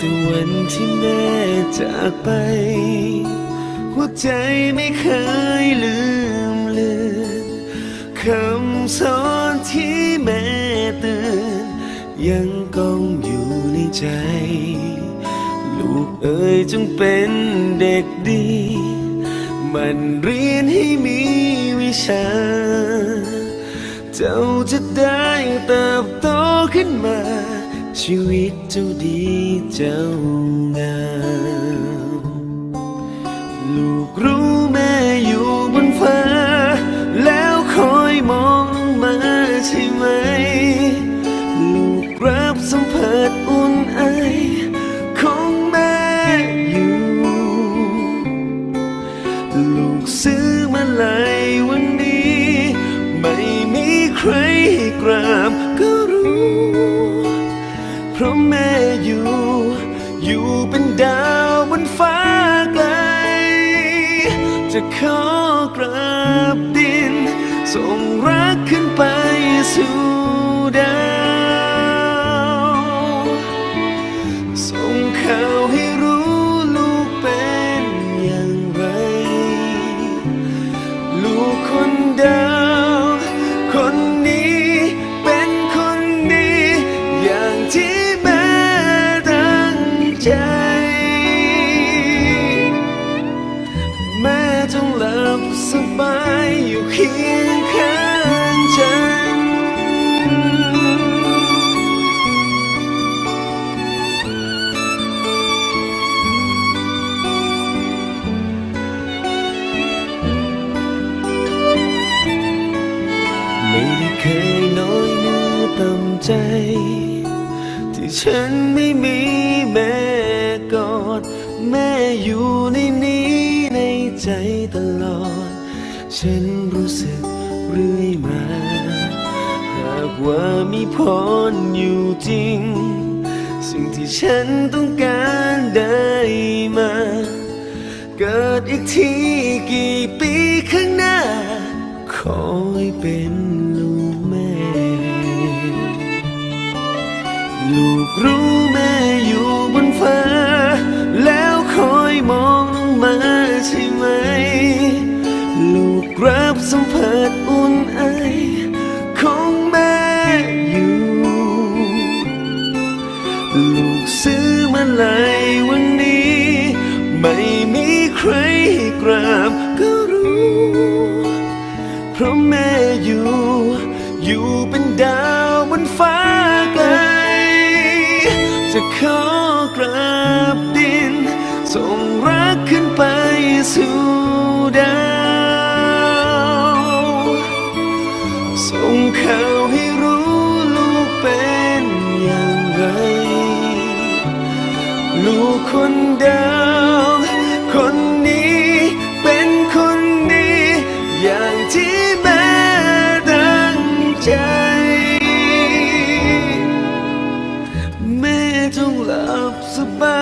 แต่วันที่แม่จากไปหัวใจไม่เคยลืมเลือนคำสอนที่แม่เตือนยังก้องอยู่ในใจลูกเอ๋ยจงเป็นเด็กดีมันเรียนให้มีวิชาเจ้าจะได้เติบโตขึ้นมาชีวิตเจ้าดีเจ้างามลูกรู้แม่อยู่บนฟ้าแล้วคอยมองลงมาใช่ไหมลูกรับสัมผัสอุ่นไอของแม่อยู่ลูกซื้อมาลายวันนี้ไม่มีใครให้กราบก็รู้เพราะแม่อยู่เป็นดาวบนฟ้าไกลจะขอกราบดินส่งรักขึ้นไปสู่ดาวส่งข่าวให้รู้ลูกเป็นอย่างไรลูกคนดาวคนนี้เป็นคนดีอย่างที่แม่ตั้งใจแม่จงหลับสบายอยู่เคียงข้างฉันไม่ได้เคยน้อยเนื้อต่ำใจที่ฉันไม่มีแม่กอดแม่อยู่ในนี้ในใจตลอดฉันรู้สึกเรื่อยมาหากว่ามีพรอยู่จริงสิ่งที่ฉันต้องการได้มาเกิดอีกทีกี่ปีข้างหน้าขอให้เป็นลูกแม่ลูกรู้แม่อยู่บนฟ้าแล้วคอยมองลงมาใช่ไหมลูกรับสัมผัสอุ่นไอของแม่อยู่ลูกซื้อมาลายวันนี้ไม่มีใครให้กราบก็รู้เพราะแม่อยู่เป็นดาวบนฟ้าไกลจะขอกราบดินส่งรักขึ้นไปสู่ดาวส่งข่าวให้รู้ลูกเป็นอย่างไรลูกคนดาวคนนี้เป็นคนดีอย่างที่แม่ตั้งใจแม่จงหลับสบา